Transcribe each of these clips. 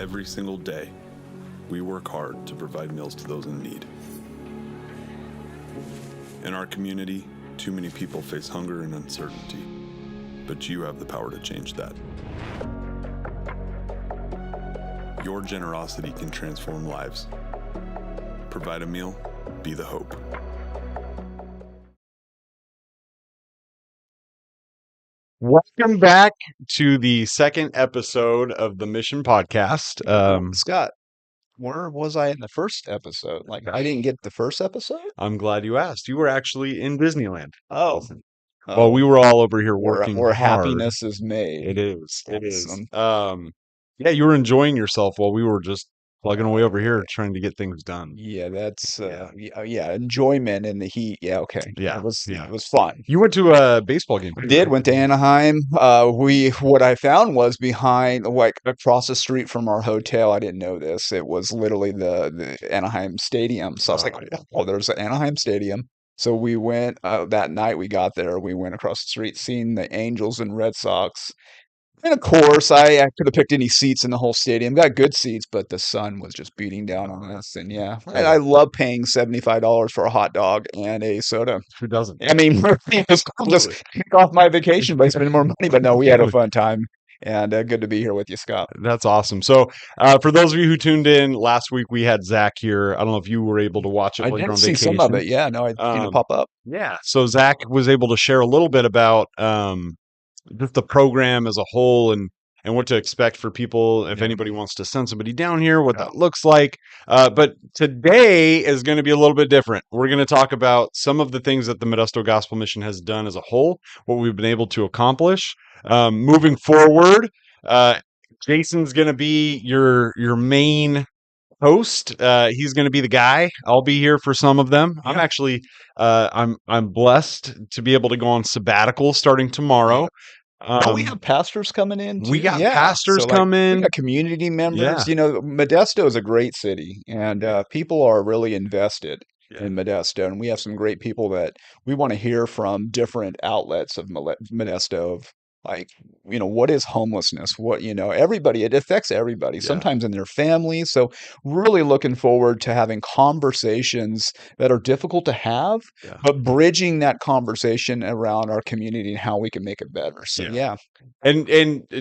Every single day, we work hard to provide meals to those in need. In our community, too many people face hunger and uncertainty, but you have the power to change that. Your generosity can transform lives. Provide a meal, be the hope. Welcome back to the second episode of the Mission Podcast. Scott, where was I in the first episode? Like, I didn't get the first episode? I'm glad you asked. You were actually in Disneyland. Oh, Well, we were all over here working where hard. happiness is made. It is. It is. Awesome. Yeah, you were enjoying yourself while we were just plugging away over here trying to get things done. Yeah, that's enjoyment in the heat. Yeah, okay. Yeah, It was yeah. it was fun. You went to a baseball game. I did, went to Anaheim. What I found was behind, like across the street from our hotel. I didn't know this. It was literally the Anaheim Stadium. So I was like, oh, there's an Anaheim Stadium. So we went that night we got there. We went across the street, seeing the Angels and Red Sox. And of course, I could have picked any seats in the whole stadium. Got good seats, but the sun was just beating down on us. And yeah, I love paying $75 for a hot dog and a soda. Who doesn't? I mean, just kick off my vacation by spending more money. But no, we had a fun time, and good to be here with you, Scott. That's awesome. So, for those of you who tuned in last week, we had Zach here. I don't know if you were able to watch it I while you were did on see vacation. some of it. Yeah, no, I'd seen it pop up. Yeah. So Zach was able to share a little bit about just the program as a whole and what to expect for people if anybody wants to send somebody down here, what that looks like. But today is going to be a little bit different. We're going to talk about some of the things that the Modesto Gospel Mission has done as a whole, what we've been able to accomplish. Moving forward, Jason's going to be your main host. He's going to be the guy. I'll be here for some of them. I'm actually I'm blessed to be able to go on sabbatical starting tomorrow. We have pastors coming in. We too. got Yeah. pastors So, like, coming. we got community members. Yeah. You know, Modesto is a great city, and people are really invested in Modesto. And we have some great people that we want to hear from different outlets of Modesto. Of like, what is homelessness? Everybody, it affects everybody, Yeah. sometimes in their families. So, really looking forward to having conversations that are difficult to have, Yeah. but bridging that conversation around our community and how we can make it better. So, yeah. And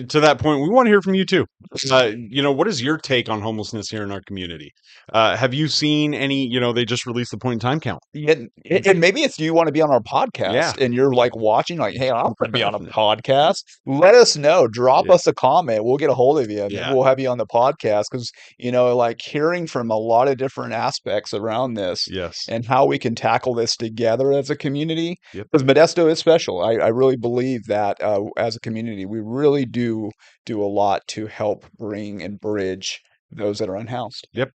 to that point, we want to hear from you too. What is your take on homelessness here in our community? Have you seen any? They just released the point in time count. Yeah, and maybe if you want to be on our podcast Yeah. and you're like watching, like, hey, I'm going to be on a podcast, let us know. Drop us a comment. We'll get a hold of you. And Yeah. we'll have you on the podcast because, like hearing from a lot of different aspects around this Yes. and how we can tackle this together as a community. Yep. Because Modesto is special. I really believe that as a community, we really do a lot to help bring and bridge those that are unhoused. Yep.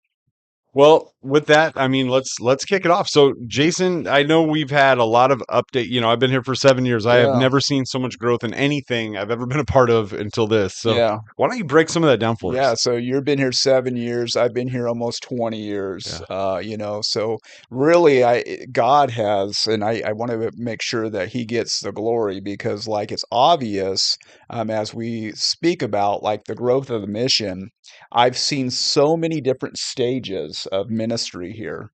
Well, with that, I mean, let's kick it off. So, Jason, I know we've had a lot of update. I've been here for 7 years. I have Yeah. never seen so much growth in anything I've ever been a part of until this. So, Yeah. why don't you break some of that down for Yeah, us? so you've been here 7 years. I've been here almost 20 years. So really, God has, and I want to make sure that He gets the glory because, like, it's obvious as we speak about like the growth of the mission. I've seen so many different stages of ministry here.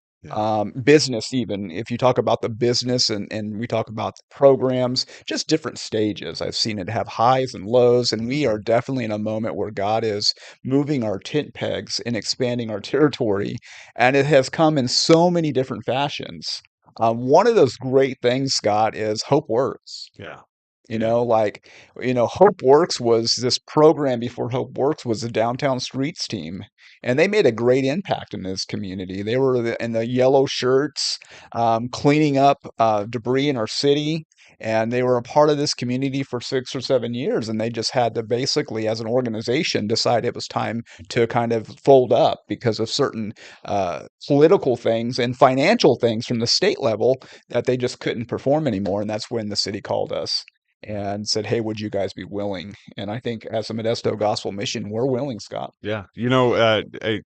Business, even if you talk about the business and we talk about the programs, just different stages. I've seen it have highs and lows, and we are definitely in a moment where God is moving our tent pegs and expanding our territory, and it has come in so many different fashions. One of those great things, Scott, is Hope Works. Yeah. Hope Works was this program before Hope Works was the Downtown Streets team, and they made a great impact in this community. They were in the yellow shirts, cleaning up debris in our city, and they were a part of this community for 6 or 7 years. And they just had to basically, as an organization, decide it was time to kind of fold up because of certain political things and financial things from the state level that they just couldn't perform anymore. And that's when the city called us and said, hey, would you guys be willing? And I think as a Modesto Gospel Mission, we're willing, Scott. Yeah. It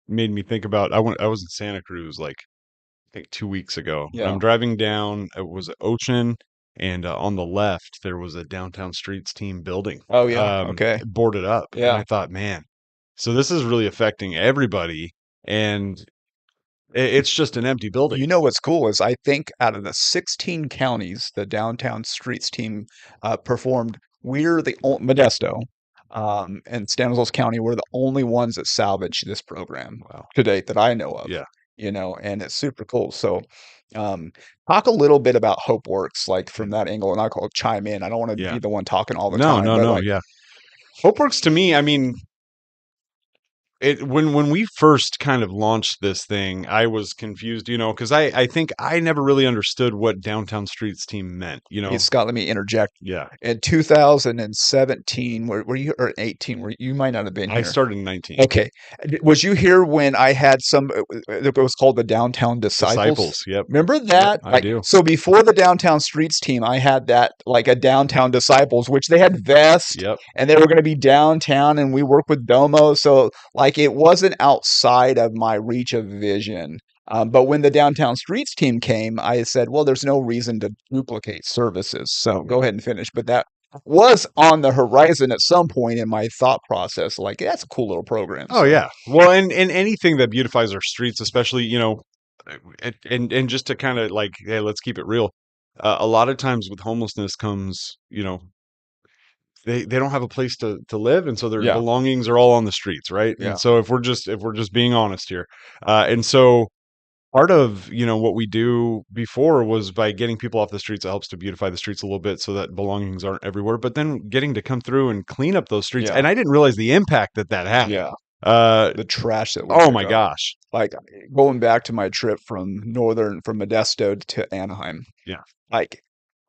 made me think about I was in Santa Cruz like I think 2 weeks ago. Yeah. I'm driving down. It was Ocean, and on the left there was a Downtown Streets team building. Oh, yeah. Okay. Boarded up. Yeah. And I thought, man, So this is really affecting everybody, and it's just an empty building. You know what's cool is I think out of the 16 counties the Downtown Streets team performed, we're the Modesto and Stanislaus County were the only ones that salvaged this program Wow. to date that I know of. Yeah. You know, and it's super cool. So, talk a little bit about HopeWorks, like from that angle, and I'll chime in. I don't want to Yeah. be the one talking all the No, time, no, but no. like, Yeah. HopeWorks to me, I mean, when we first kind of launched this thing, I was confused, because I think I never really understood what Downtown Streets team meant, hey, Scott, let me interject. Yeah. In 2017, were you or 18? Were you might not have been I here. started in 19. Okay. Was you here when I had it was called the Downtown Disciples? Yep. Remember that? I do. So before the Downtown Streets team, I had that like a Downtown Disciples, which they had vests Yep. and they were going to be downtown and we worked with Domo. So like it wasn't outside of my reach of vision. But when the Downtown Streets team came, I said, well, there's no reason to duplicate services. So go ahead and finish. But that was on the horizon at some point in my thought process. Like, that's a cool little program. Oh, So, yeah. Well, and anything that beautifies our streets, especially, and just to kind of like, hey, let's keep it real. A lot of times with homelessness comes, they don't have a place to live, and so their Yeah. belongings are all on the streets, right? Yeah. And so if we're just being honest here, and so part of what we do before was by getting people off the streets. It helps to beautify the streets a little bit so that belongings aren't everywhere. But then getting to come through and clean up those streets, Yeah. and I didn't realize the impact that had. Yeah. Uh, The trash that we oh pick my up. gosh. Like going back to my trip from Modesto to Anaheim. Yeah. Like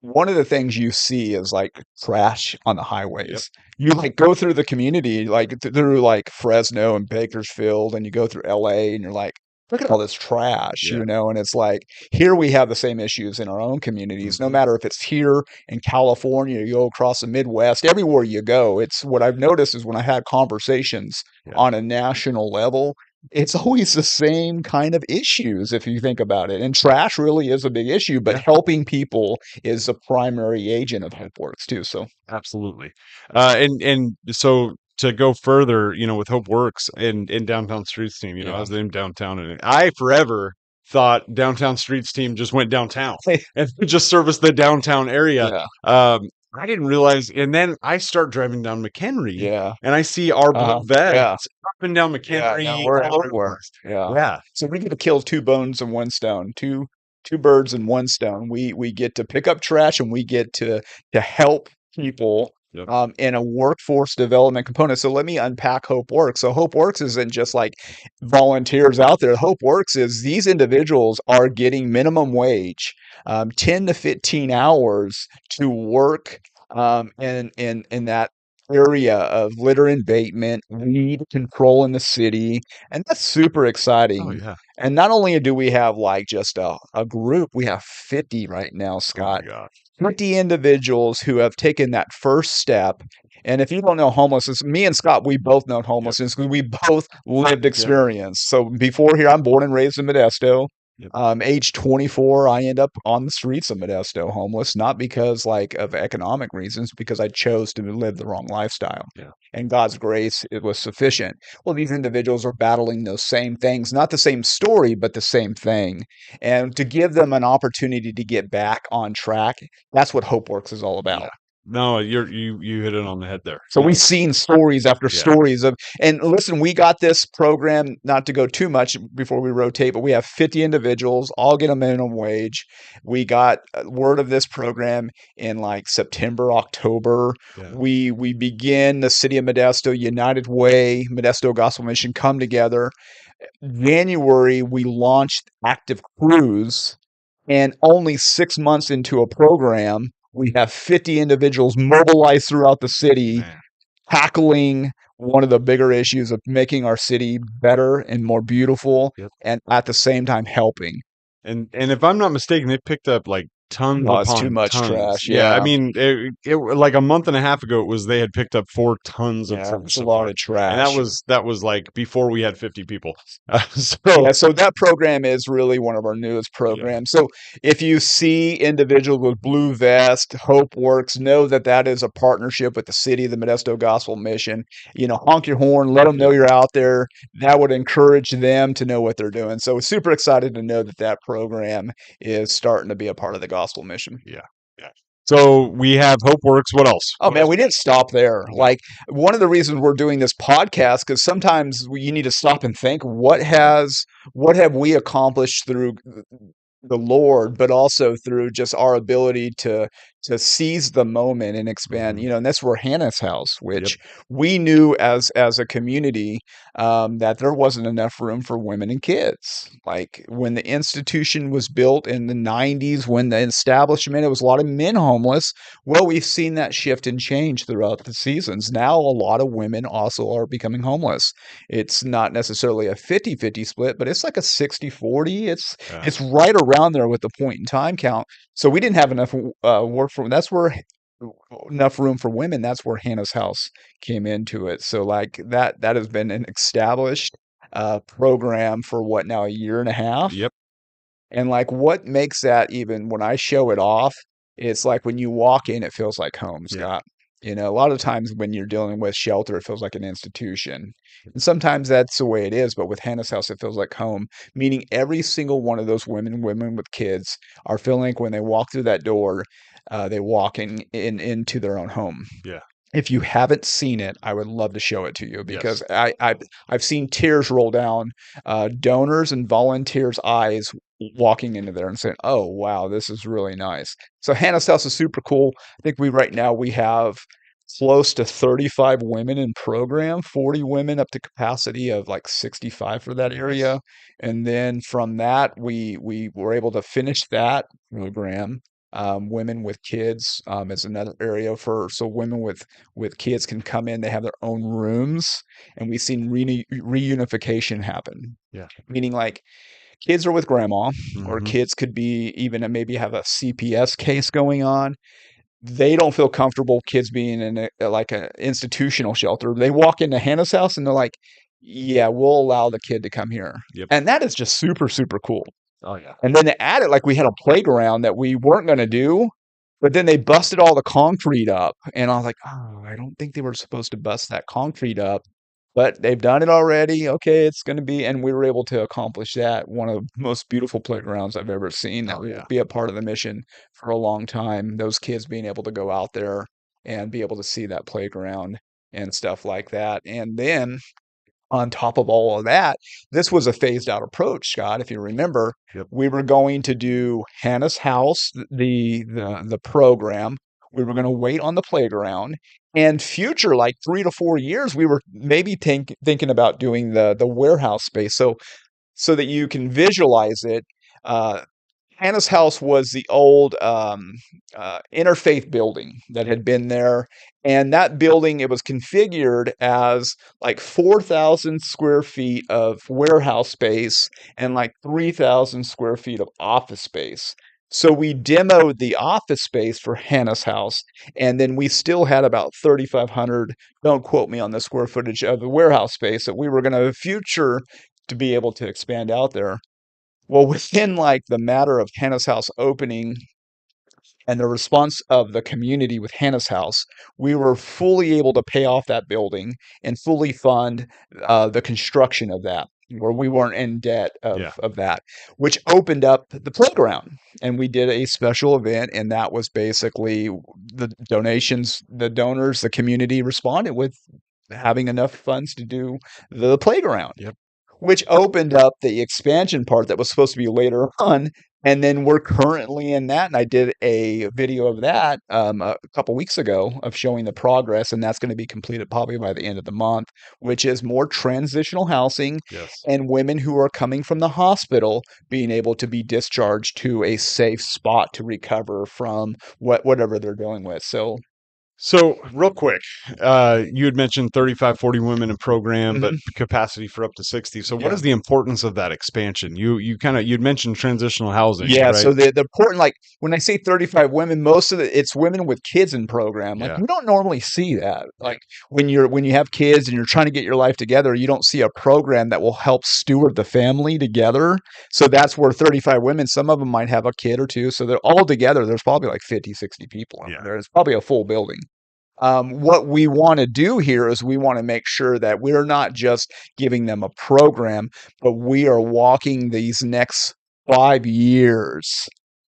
one of the things you see is like trash on the highways. You like go through the community, like through like Fresno and Bakersfield, and you go through LA and you're like, look at all this trash, Yeah. and it's like here we have the same issues in our own communities, no Mhm. matter if it's here in California, you go across the Midwest, everywhere you go. It's what I've noticed is when I had conversations Yeah. on a national level, it's always the same kind of issues if you think about it. And trash really is a big issue, but Yeah. helping people is the primary agent of HopeWorks too. So Absolutely. And so to go further, with HopeWorks in Downtown Streets team, Yeah. I was in downtown, and I forever thought Downtown Streets team just went downtown and just serviced the downtown area. yeah, I didn't realize, and then I start driving down McHenry, yeah, and I see our blue vets yeah. up and down Yeah, McHenry. no, we're all over the everywhere. place. Yeah. Yeah, So we get to kill two bones in one stone, two birds in one stone. We get to pick up trash and we get to help people Yep. in a workforce development component. So let me unpack HopeWorks. So HopeWorks isn't just like volunteers out there. HopeWorks is these individuals are getting minimum wage, 10 to 15 hours to work in that area of litter abatement, weed control in the city, and that's super Oh exciting. yeah. And not only do we have like just a group, we have 50 right now, Oh my Scott. gosh. 50 individuals who have taken that first step. And if you don't know homelessness, me and Scott, we both know homelessness because we both lived experience. So before here, I'm born and raised in Modesto. Yep. Age 24, I end up on the streets of Modesto homeless, not because like of economic reasons, because I chose to live the wrong lifestyle. Yeah. And God's grace, it was sufficient. Well, these individuals are battling those same things, not the same story, but the same thing. And to give them an opportunity to get back on track, that's what HopeWorks is all about. Yeah. No, you hit it on the head there. So Yeah. we've seen stories after Yeah. stories of, and listen, we got this program, not to go too much before we rotate, but we have 50 individuals, all get a minimum wage. We got word of this program in like September, October. Yeah. We begin the City of Modesto, United Way, Modesto Gospel Mission come together. January, we launched Active Cruise, and only 6 months into a program, we have 50 individuals mobilized throughout the city, Man. tackling one of the bigger issues of making our city better and more beautiful, Yep. and at the same time helping. And if I'm not mistaken, they picked up like tons Oh, it's too upon much tons. trash. Yeah, I Yeah. mean, it like a month and a half ago, it was they had picked up 4 tons of Yeah, trash it's a so lot far, of and trash. that was like before we had 50 people. So Yeah, so that program is really one of our newest yeah, programs. So if you see individuals with blue vest, Hope Works, know that that is a partnership with the city, the Modesto Gospel Mission. You know, honk your horn, let them know yeah, you're out there. That would encourage them to know what they're doing. So super excited to know that that program is starting to be a part of the Gospel Mission. yeah, yeah. So we have Hope Works. What else? Oh What man, else? we didn't stop there. No. Like one of the reasons we're doing this podcast, because sometimes you need to stop and think, what have we accomplished through the Lord, but also through just our ability to seize the moment and expand. Mhm. You know, and that's where Hannah's house, Yep. which we knew as a community that there wasn't enough room for women and kids. Like when the institution was built in the '90s, when the establishment, it was a lot of men homeless. Well, we've seen that shift and change throughout the seasons. Now, a lot of women also are becoming homeless. It's not necessarily a 50-50 split, but it's like a 60-40. Yeah. It's right around there with the point in time count. So we didn't have enough work for that's where enough room for women. That's where Hannah's house came into it. So like that has been an established program for what now, a year and a half. Yep. And like what makes that, even when I show it off, it's like when you walk in, it feels like home, Yeah. Scott. You know, a lot of times when you're dealing with shelter, it feels like an institution. And sometimes that's the way it is, but with Hannah's house, it feels like home, meaning every single one of those women with kids are feeling like when they walk through that door, they walk into their own home. Yeah. If you haven't seen it, I would love to show it to you because Yes. I've seen tears roll down donors and volunteers' eyes walking into there and saying, "Oh wow, this is really nice." So Hannah's house is super cool. I think right now we have close to 35 women in program, 40 women up to capacity of like 65 for that Nice. area, and then from that we were able to finish that program. Women with kids is another area for, so women with kids can come in. They have their own rooms, and we've seen reunification happen. Yeah. Meaning, like kids are with grandma, or Mhm. kids could be even maybe have a CPS case going on. They don't feel comfortable kids being in like an institutional shelter. They walk into Hannah's house and they're like, "Yeah, we'll allow the kid to come here," Yep. and that is just super super cool. Oh yeah. And then they added, like, we had a playground that we weren't gonna do, but then they busted all the concrete up, and I was like, "Oh, I don't think they were supposed to bust that concrete up, but they've done it already. Okay, it's gonna be," and we were able to accomplish that. One of the most beautiful playgrounds I've ever seen that Oh will yeah. be a part of the mission for a long time. Those kids being able to go out there and be able to see that playground and stuff like that. And then on top of all of that, this was a phased out approach, Scott. If you remember, Yep. we were going to do Hannah's house, the program. We were going to wait on the playground, and future, like 3 to 4 years, we were maybe thinking about doing the warehouse space. So that you can visualize it. Uh, Hannah's house was the old interfaith building that had been there. And that building, it was configured as like 4,000 square feet of warehouse space and like 3,000 square feet of office space. So we demoed the office space for Hannah's house. And then we still had about 3,500, don't quote me on the square footage of the warehouse space that we were going to future to be able to expand out there. Well, within like the matter of Hannah's house opening and the response of the community with Hannah's house, we were fully able to pay off that building and fully fund the construction of that, where we weren't in debt Yeah. of that, which opened up the playground. And we did a special event, and that was basically the donations, the donors, the community responded with having enough funds to do the playground, Yep. which opened up the expansion part that was supposed to be later on. And then we're currently in that. And I did a video of that a couple weeks ago of showing the progress. And that's going to be completed probably by the end of the month, which is more transitional housing Yes. and women who are coming from the hospital being able to be discharged to a safe spot to recover from whatever they're dealing with. So So, real quick, you had mentioned 35, 40 women in program, but Mhm. capacity for up to 60. So, what Yeah. is the importance of that expansion? You'd mentioned transitional housing, Yeah, right? so the important, like, when I say 35 women, most of it's women with kids in program. Like, Yeah. we don't normally see that. Like, when you have kids and you're trying to get your life together, you don't see a program that will help steward the family together. So that's where 35 women, some of them might have a kid or two. So they're all together. There's probably like 50, 60 people in Yeah. there. It's probably a full building. What we want to do here is we want to make sure that we're not just giving them a program, but we are walking these next 5 years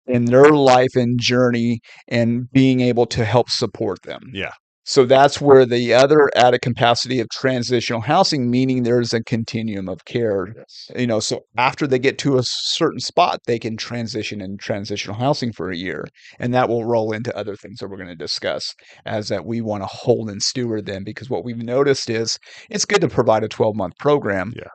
in their life and journey and being able to help support them. Yeah. So that's where the other added capacity of transitional housing, meaning there's a continuum of care. So after they get to a certain spot, they can transition in transitional housing for a year. And that will roll into other things that we're going to discuss, as that we want to hold and steward them, because what we've noticed is it's good to provide a 12-month program, Yeah.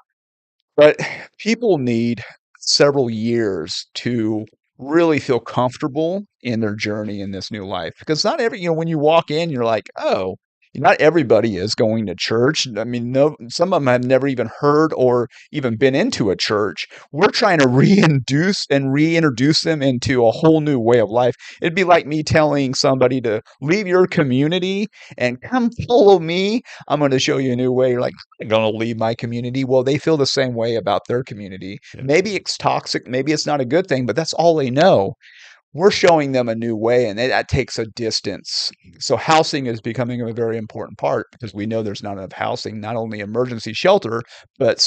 but people need several years to really feel comfortable in their journey in this new life. Because not when you walk in, you're like, oh, not everybody is going to church. I mean, no, some of them have never even heard or even been into a church. We're trying to reintroduce them into a whole new way of life. It'd be like me telling somebody to leave your community and come follow me. I'm going to show you a new way. You're like, going to leave my community. Well, they feel the same way about their community. Yeah. Maybe it's toxic, maybe it's not a good thing, but that's all they know. We're showing them a new way, and that takes a distance. So housing is becoming a very important part, because we know there's not enough housing, not only emergency shelter, but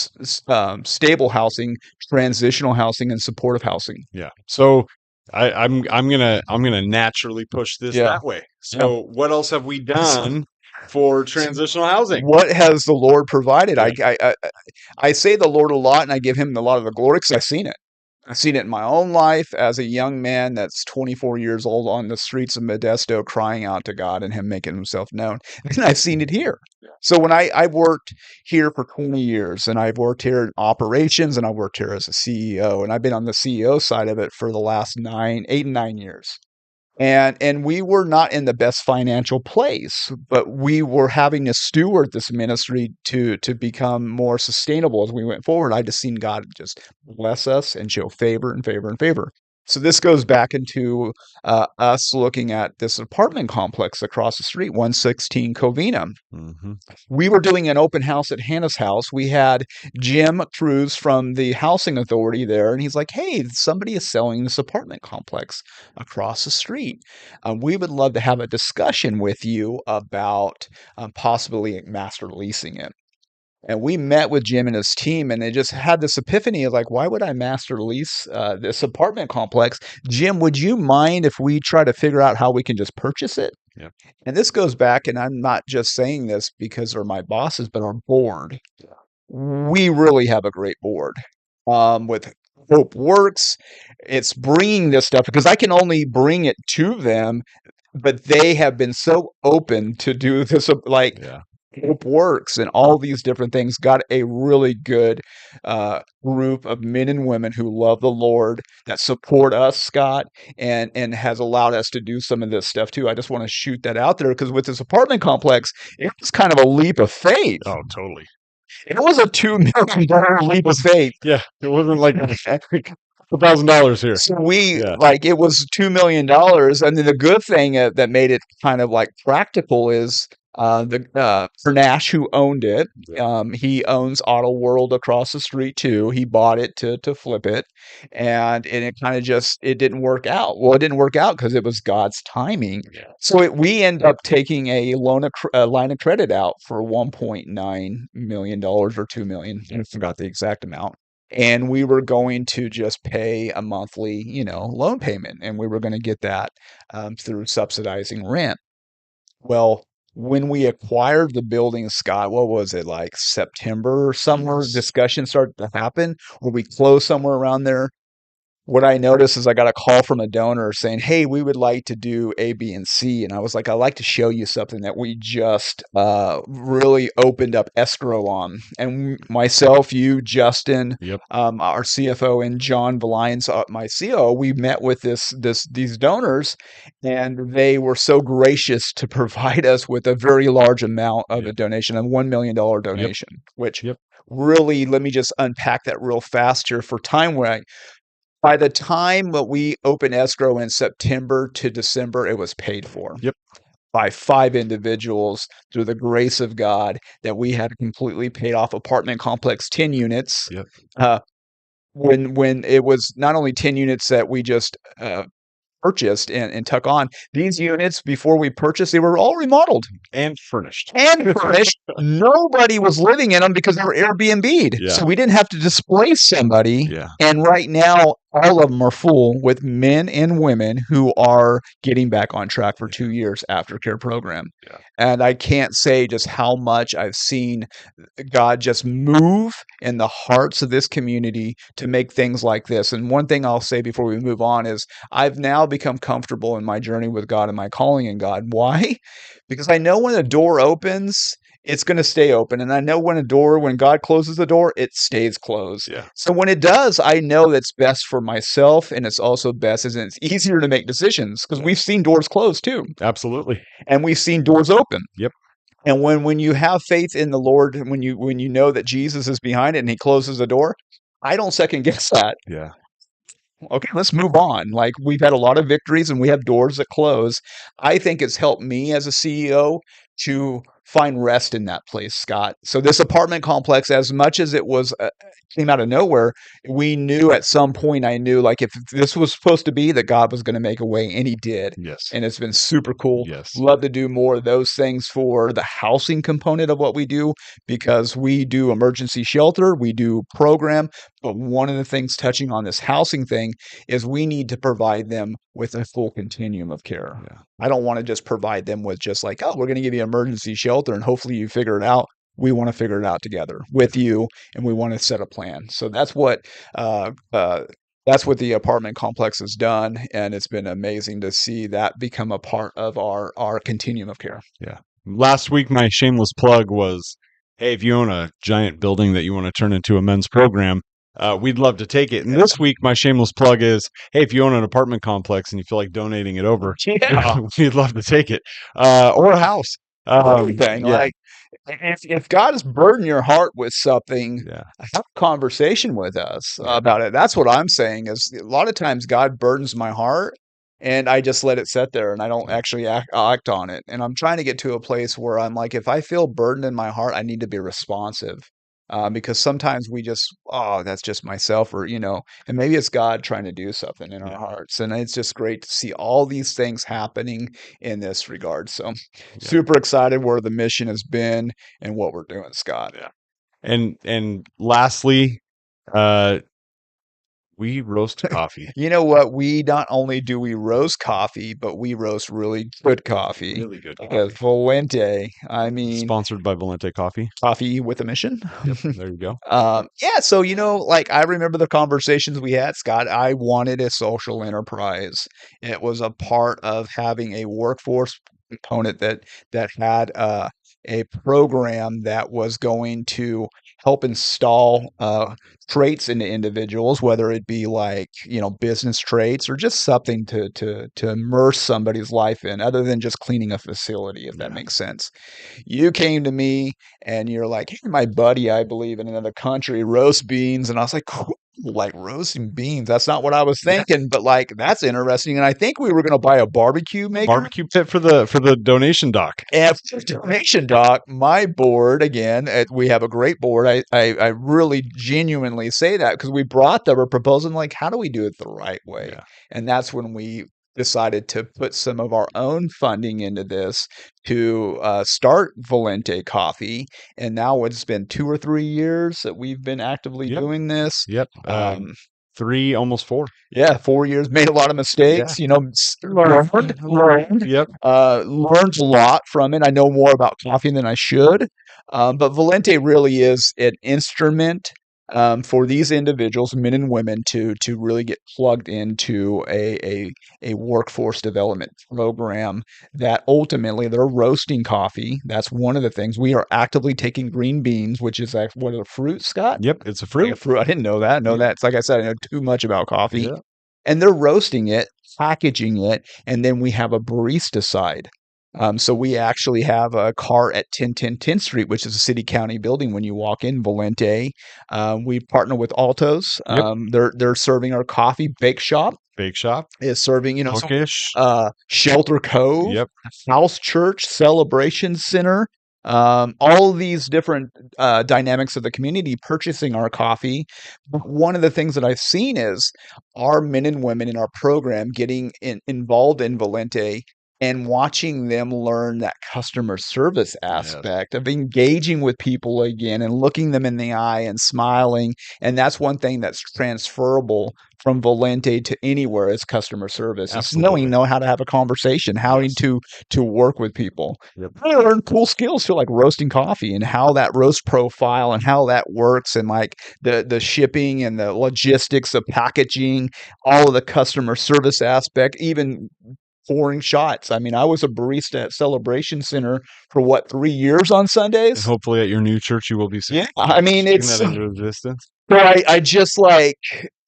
stable housing, transitional housing, and supportive housing. Yeah. So, I'm gonna naturally push this Yeah. that way. Yeah. So, what else have we done for transitional housing? What has the Lord provided? Yeah. I say the Lord a lot, and I give him a lot of the glory because I've seen it. I've seen it in my own life as a young man that's 24 years old on the streets of Modesto crying out to God and him making himself known. And I've seen it here. So when I've worked here for 20 years, and I've worked here in operations, and I've worked here as a CEO, and I've been on the CEO side of it for the last 8 and 9 years. And we were not in the best financial place, but we were having to steward this ministry to become more sustainable as we went forward. I just seen God just bless us and show favor and favor and favor. So this goes back into us looking at this apartment complex across the street, 116 Covina. Mhm. We were doing an open house at Hannah's house. We had Jim Cruz from the housing authority there, and he's like, "Hey, somebody is selling this apartment complex across the street. We would love to have a discussion with you about possibly master leasing it." And we met with Jim and his team, and they just had this epiphany of like, why would I master lease this apartment complex? Jim, would you mind if we try to figure out how we can just purchase it? Yeah. And this goes back, and I'm not just saying this because they're my bosses, but our board. We really have a great board with Hope Works. It's bringing this stuff because I can only bring it to them, but they have been so open to do this. Like, Yeah. Hope Works and all these different things, got a really good group of men and women who love the Lord, that support us, Scott, and has allowed us to do some of this stuff too. I just want to shoot that out there, because with this apartment complex, it was kind of a leap of faith. Oh, totally. It was a $2 million leap of faith. Yeah. It wasn't like $1,000 here. So we Yeah. like, it was $2 million, and then the good thing that made it kind of like practical is the Pernash, who owned it. He owns Auto World across the street too. He bought it to flip it, and it kind of just, it didn't work out. Well, it didn't work out because it was God's timing. Yeah. So we end up taking a line of credit out for $1.9 million or $2 million. I forgot the exact amount. And we were going to just pay a monthly, loan payment, and we were going to get that through subsidizing rent. Well, when we acquired the building, Scott, what was it, like September or somewhere? Yes. Discussions started to happen, or we closed somewhere around there. what I noticed is I got a call from a donor saying, "Hey, we would like to do A, B, and C." And I was like, "I'd like to show you something that we just really opened up escrow on." And myself, you, Justin, Yep. our CFO, and John Valines, my CO, we met with these donors, and they were so gracious to provide us with a very large amount of a Yep. donation, a $1 million donation, which Yep. really, let me just unpack that real fast here for time. By the time that we opened escrow in September to December, it was paid for. Yep. By 5 individuals through the grace of God that we had completely paid off apartment complex 10 units. Yep. When it was not only 10 units that we just purchased and took on, these units before we purchased, they were all remodeled And furnished. and furnished. Nobody was living in them because they were Airbnb'd. Yeah. So we didn't have to displace somebody. Yeah. And right now, all of them are full with men and women who are getting back on track for 2 years aftercare program. Yeah. And I can't say just how much I've seen God just move in the hearts of this community to make things like this. And one thing I'll say before we move on is I've now become comfortable in my journey with God and my calling in God. Why? Because I know when a door opens, it's going to stay open. And I know when God closes the door, it stays closed. Yeah. So when it does, I know that's best for myself. And it's also best, and it's easier to make decisions because we've seen doors close too. Absolutely. And we've seen doors open. Yep. And when you have faith in the Lord, when you know that Jesus is behind it and he closes the door, I don't second guess that. Yeah. Okay, let's move on. Like, we've had a lot of victories and we have doors that close. I think it's helped me as a CEO to find rest in that place, Scott. So this apartment complex, as much as it was came out of nowhere, we knew at some point, I knew like if this was supposed to be, that God was going to make a way, and he did. Yes. And it's been super cool. Yes. Love to do more of those things for the housing component of what we do, because we do emergency shelter, we do program. But one of the things touching on this housing thing is we need to provide them with a full continuum of care. Yeah. I don't want to just provide them with just like, oh, we're going to give you emergency shelter and hopefully you figure it out. We want to figure it out together with you, and we want to set a plan. So that's what the apartment complex has done, and it's been amazing to see that become a part of our continuum of care. Yeah. Last week, my shameless plug was, hey, if you own a giant building that you want to turn into a men's program, we'd love to take it. And this week, my shameless plug is, hey, if you own an apartment complex and you feel like donating it over, Yeah. we'd love to take it. Or a house. Everything. Yeah. Like, if God has burdened your heart with something, Yeah. have a conversation with us about it. That's what I'm saying. Is a lot of times God burdens my heart, and I just let it sit there, and I don't actually act on it. And I'm trying to get to a place where I'm like, if I feel burdened in my heart, I need to be responsive. Because sometimes we just, oh, that's just myself, or, and maybe it's God trying to do something in our hearts. And it's just great to see all these things happening in this regard. So super excited where the mission has been and what we're doing, Scott. Yeah. And lastly, we roast coffee. You know what? We not only do we roast coffee, but we roast really good coffee. Really good Because Valente, I mean, Sponsored by Valente Coffee. coffee with a mission. There you go. Yeah, so like I remember the conversations we had, Scott. I wanted a social enterprise. It was a part of having a workforce component that had a program that was going to help install traits into individuals, whether it be like business traits or just something to immerse somebody's life in, other than just cleaning a facility, if that makes sense. You came to me and you're like, hey, my buddy, I believe in another country, roast beans. And I was like, cool, like roasting beans. That's not what I was thinking, but like, that's interesting. And I think we were going to buy a barbecue maker. Barbecue pit for the donation dock. And for the donation dock, my board, again, we have a great board. I really genuinely say that because we brought them a proposal like, how do we do it the right way? Yeah. And that's when we decided to put some of our own funding into this to start Valente Coffee. And now it's been 2 or 3 years that we've been actively doing this. Yep. 3, almost 4. Yeah, 4 years. Made a lot of mistakes. Learned. Yep. Learned a lot from it. I know more about coffee than I should. But Valente really is an instrument for these individuals, men and women, to really get plugged into a workforce development program that ultimately they're roasting coffee. That's one of the things. We are actively taking green beans, which is like what a fruit, Scott? Yep, it's a Like a fruit. fruit. I didn't know that. No, Yeah. that's like I said, I know too much about coffee. Yeah. And they're roasting it, packaging it, and then we have a barista side. So we actually have a car at 1010 10th Street, which is a city county building. When you walk in, Valente, we partner with Altos. Yep. They're serving our coffee. Bake Shop Bake shop. is serving, so Bookish. Shelter Cove, Yep. House Church, Celebration Center, all of these different dynamics of the community purchasing our coffee. But one of the things that I've seen is our men and women in our program getting involved in Valente and watching them learn that customer service Yes. aspect of engaging with people again and looking them in the eye and smiling. And that's one thing that's transferable from Valente to anywhere is customer service. It's knowing how to have a conversation, how Yes. to work with people. Yep. I learned cool skills too, like roasting coffee and how that roast profile and how that works, and like the shipping and the logistics of packaging, all of the customer service aspect, even pouring shots. I mean, I was a barista at Celebration Center for 3 years on And Sundays. hopefully at your new church you will be Yeah, I mean, speaking it's that into existence. so I just like,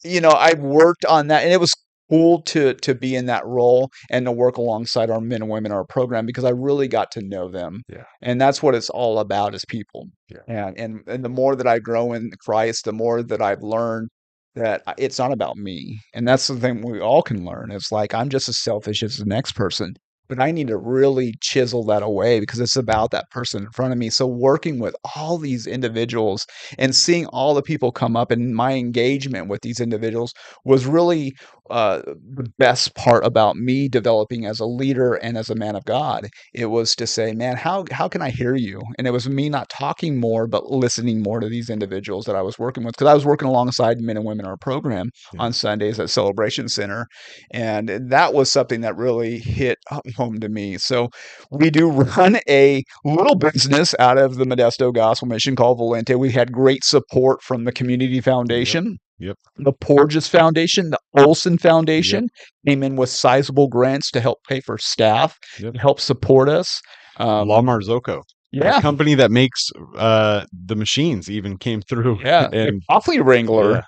I worked on that, and it was cool to be in that role and to work alongside our men and women in our program because I really got to know them. Yeah. And that's what it's all about is people. Yeah. And the more that I grow in Christ, the more that I've learned that it's not about me. And that's the thing we all can learn. It's like I'm just as selfish as the next person. But I need to really chisel that away because it's about that person in front of me. So working with all these individuals and seeing all the people come up and my engagement with these individuals was really the best part about me developing as a leader and as a man of God. It was to say, man, how can I hear you? And it was me not talking more, but listening more to these individuals that I was working with because I was working alongside men and women in our program on Sundays at Celebration Center. And that was something that really hit home to me. So we do run a little business out of the Modesto Gospel Mission called Valente. We had great support from the Community Foundation. Yep. The Porges Foundation, the Olson Foundation came in with sizable grants to help pay for staff, to help support us. La Marzocco. Yeah. The company that makes the machines even came through. Yeah. And Coffee Wrangler,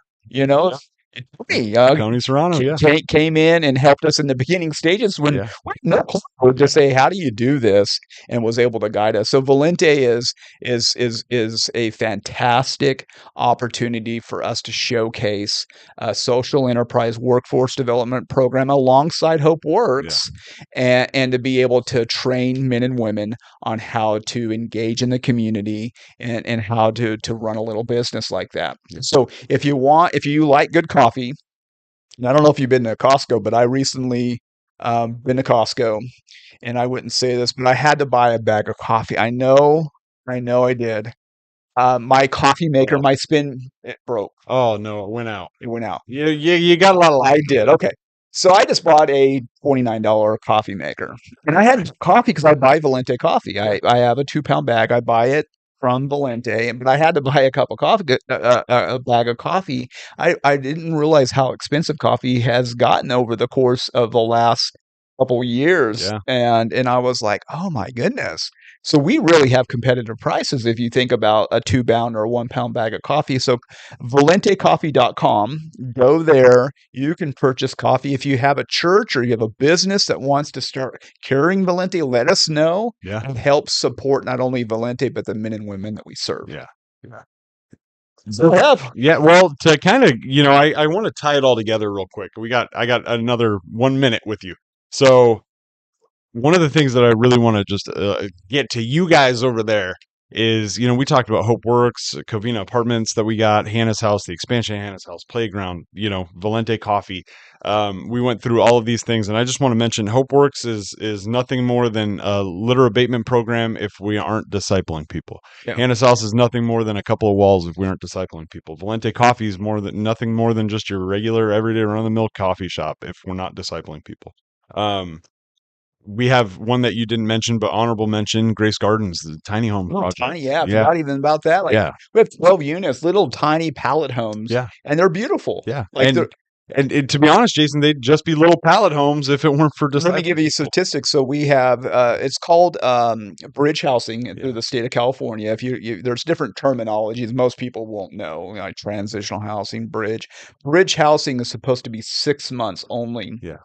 Tony Serrano, came in and helped us in the beginning stages when we had no clue. Would just say, "How do you do this?" and was able to guide us. So Valente is a fantastic opportunity for us to showcase a social enterprise workforce development program alongside Hope Works, and to be able to train men and women on how to engage in the community and how to run a little business like that. So if you like good coffee, and I don't know if you've been to Costco, but I recently been to Costco, and I wouldn't say this, but I had to buy a bag of coffee. I know I did. My coffee maker, my spin, it broke. Oh no, it went out. It went out. You got a lot of I did. Okay. So I just bought a $29 coffee maker, and I had coffee because I buy Valente coffee. I have a 2-pound bag. I buy it from Valente, but I had to buy a cup of coffee, a bag of coffee. I didn't realize how expensive coffee has gotten over the course of the last couple years, and I was like, oh my goodness. So we really have competitive prices if you think about a 2-pound or a 1-pound bag of coffee. So valentecoffee.com, go there. You can purchase coffee. If you have a church or you have a business that wants to start carrying Valente, let us know. And help support not only Valente, but the men and women that we serve. So well, to kind of, I want to tie it all together real quick. I got another 1 minute with you. So one of the things that I really want to just get to you guys over there is, we talked about Hope Works, Covina Apartments that we got, Hannah's House, the expansion of Hannah's House, Playground, Valente Coffee. We went through all of these things, and I just want to mention Hope Works is nothing more than a litter abatement program if we aren't discipling people. Hannah's House is nothing more than a couple of walls if we aren't discipling people. Valente Coffee is nothing more than just your regular, everyday, run-of-the-mill coffee shop if we're not discipling people. we have one that you didn't mention, but honorable mention, Grace Gardens, the tiny home Little project. tiny, yeah, I forgot even about that. Like Yeah. we have 12 units, little tiny pallet homes, Yeah. and they're beautiful. Yeah. Like And to be honest, Jason, they'd just be little pallet homes if it weren't for let me give you discipling people. statistics. So we have it's called bridge housing Yeah. through the state of California. If you there's different terminologies, most people won't know, like transitional housing, bridge. Bridge housing is supposed to be 6 months only. Yeah.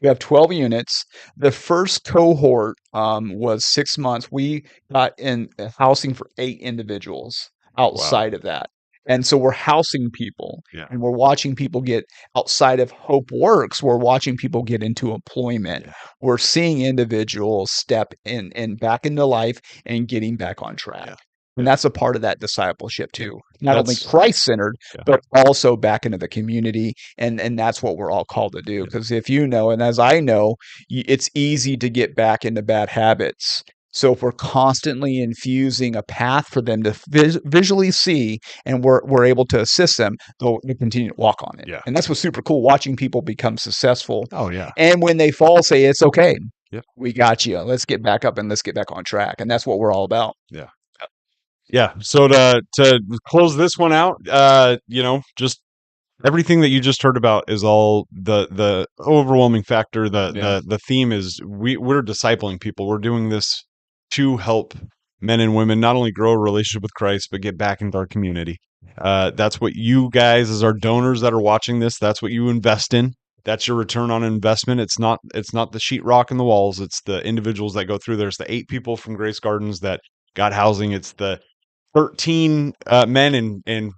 We have 12 units. The first cohort was 6 months. We got in housing for 8 individuals outside of that. And so we're housing people Yeah. and we're watching people get outside of Hope Works. We're watching people get into employment. Yeah. We're seeing individuals step in and back into life and getting back on track. Yeah. And that's a part of that discipleship too. Not only That's- Christ centered, Yeah. but also back into the community. And that's what we're all called to do. Yeah. Because if you know, and as I know, it's easy to get back into bad habits. So if we're constantly infusing a path for them to visually see, and we're able to assist them, they'll continue to walk on it. Yeah. And that's what's super cool, watching people become successful. Oh yeah. And when they fall, say it's okay. Yep. We got you. Let's get back up and let's get back on track. And that's what we're all about. Yeah. So to close this one out, just everything that you just heard about is all the overwhelming factor. The theme is we're discipling people. We're doing this to help men and women not only grow a relationship with Christ, but get back into our community. That's what you guys, as our donors that are watching this, that's what you invest in. That's your return on investment. It's not the sheetrock in the walls. It's the individuals that go through. There's the 8 people from Grace Gardens that got housing. It's the 13 men and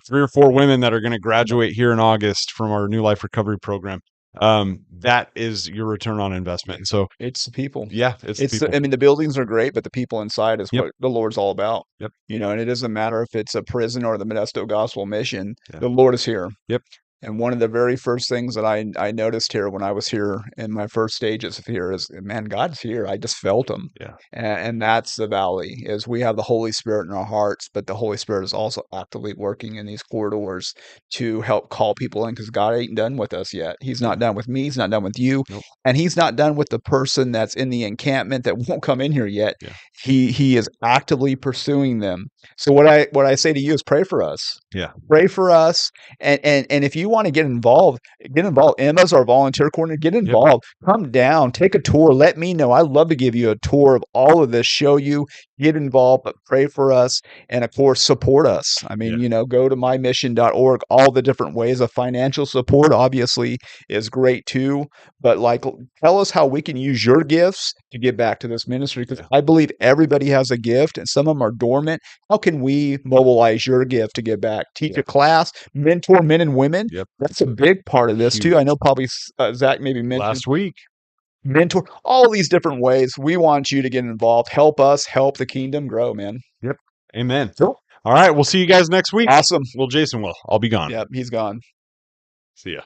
3 or 4 women that are going to graduate here in August from our New Life Recovery Program. That is your return on investment. And so It's the people. yeah, it's the people. I mean, the buildings are great, but the people inside is Yep. what the Lord's all about. Yep. And it doesn't matter if it's a prison or the Modesto Gospel Mission. Yeah. The Lord is here. Yep. And one of the very first things that I noticed here when I was here in my first stages of here is, man, God's here. I just felt him. Yeah. And that's the valley, is we have the Holy Spirit in our hearts, but the Holy Spirit is also actively working in these corridors to help call people in, because God ain't done with us yet. He's not done with me. He's not done with you. Nope. And he's not done with the person that's in the encampment that won't come in here yet. Yeah. He is actively pursuing them. So what I say to you is pray for us. Yeah. Pray for us. And if you want to get involved, get involved. Emma's our volunteer coordinator. Get involved. Come down, take a tour. Let me know. I'd love to give you a tour of all of this, show you, get involved, but pray for us. And of course, support us. I mean, go to mymission.org. All the different ways of financial support obviously is great too. But tell us how we can use your gifts to give back to this ministry, because I believe everybody has a gift and some of them are dormant. How can we mobilize your gift to give back? Teach a class, mentor men and women. Yep. That's a big part of this too. I know probably Zach maybe mentioned Last week. mentor, all these different ways. We want you to get involved. Help us help the kingdom grow, man. Yep. Amen. Cool. All right. We'll see you guys next week. Awesome. Well, Jason will. I'll be gone. Yep, he's gone. See ya.